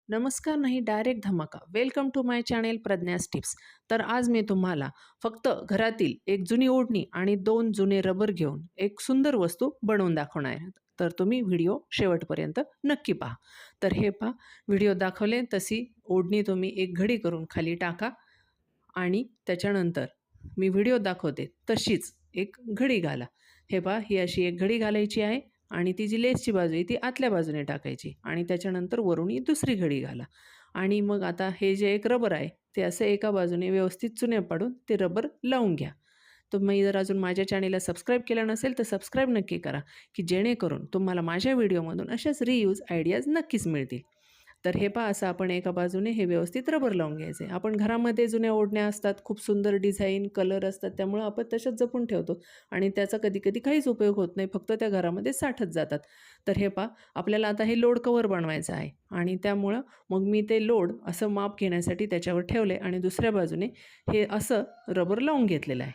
नमस्कार नाही डायरेक्ट धमाका. Welcome to my channel Pragya's tips. तर आज मी तुम्हाला फक्त घरातील एक जुनी ओढणी आणि 2 जुने रबर घेऊन एक सुंदर वस्तू बनवून दाखवणार आहे. तर तुम्ही व्हिडिओ शेवटपर्यंत नक्की पहा. तर हे पहा, व्हिडिओ दाखवले तशी ओढणी तुम्ही एक घडी करून खाली टाका आणि त्याच्यानंतर मी व्हिडिओ दाखवते तशीच एक घडी घाला. हे पहा, ही अशी एक घडी घालायची आहे आणि ती जी लेसची बाजू आहे ती आतल्या बाजूने टाकायची आणि त्याच्यानंतर वरून ही दुसरी घडी घाला. आणि मग आता हे जे एक रबर आहे ते असं एका बाजूने व्यवस्थित चुन्या पाडून ते रबर लावून घ्या. तुम्ही जर अजून माझ्या चॅनेलला सबस्क्राईब केलं नसेल तर सबस्क्राईब नक्की करा, की जेणेकरून तुम्हाला माझ्या व्हिडिओमधून अशाच रियूज आयडियाज नक्कीच मिळतील. तर हे पहा, असं आपण एका बाजूने हे व्यवस्थित रबर लावून घ्यायचं आहे. आपण घरामध्ये जुन्या ओढण्या असतात, खूप सुंदर डिझाईन, कलर असतात, त्यामुळं आपण तशाच जपून ठेवतो आणि त्याचा कधी-कधी काहीच उपयोग होत नाही, फक्त त्या घरामध्ये साठत जातात. तर हे पहा, आपल्याला आता हे लोड कव्हर बनवायचं आहे आणि त्यामुळं मग मी ते लोड असं माप घेण्यासाठी त्याच्यावर ठेवले आणि दुसऱ्या बाजूने हे असं रबर लावून घेतलेलं आहे.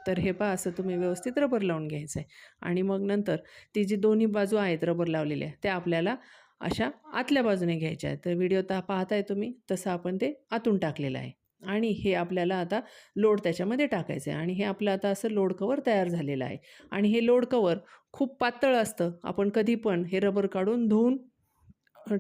तर हे पहा, असं तुम्ही व्यवस्थित रबर लावून घ्यायचं आहे आणि मग नंतर ती जी दोन्ही बाजू आहेत रबर लावलेल्या त्या आपल्याला अशा आतल्या बाजूने घ्यायच्या आहेत. तर व्हिडिओ पाहताय तुम्ही तसं आपण ते आतून टाकलेलं आहे आणि हे आपल्याला आता लोड त्याच्यामध्ये टाकायचं आहे आणि हे आपलं आता असं लोड कवर तयार झालेलं आहे. आणि हे लोड कवर खूप पातळ असतं. आपण कधी पण हे रबर काढून धुवून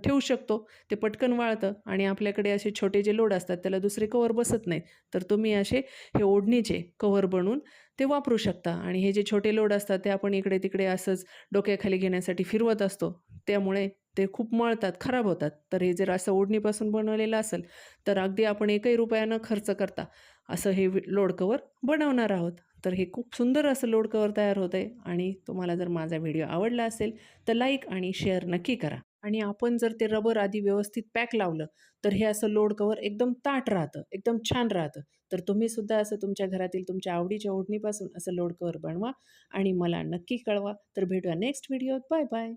ठेवू शकतो. ते पटकन वाळतं आणि आपल्याकडे असे छोटे जे लोड असतात त्याला दुसरे कवर बसत नाहीत. तर तुम्ही असे हे ओढणीचे कवर बनवून ते वापरू शकता. आणि हे जे छोटे लोड असतात ते आपण इकडे-तिकडे असंच डोक्याखाली घेण्यासाठी फिरवत असतो. त्यामुळे ते खूप मळतात, खराब होतात. तर हे जर असं ओढणीपासून बनवलेलं असेल तर अगदी आपण एकही रुपया न खर्च करता असं हे लोड कवर बनवणार आहोत. तर हे खूप सुंदर असं लोड कवर तयार होतं आणि तुम्हाला जर माझा व्हिडिओ आवडला असेल तर लाईक आणि शेअर नक्की करा. आणि आपण जर ते रबर आधी व्यवस्थित पॅक लावलं तर हे असं लोड कवर एकदम ताठ राहतं, एकदम छान राहतं. तर तुम्ही सुद्धा असं तुमच्या घरातील तुमच्या आवडीच्या ओढणीपासून असं लोड कवर बनवा आणि मला नक्की कळवा. तर भेटूया नेक्स्ट व्हिडिओत. Bye bye.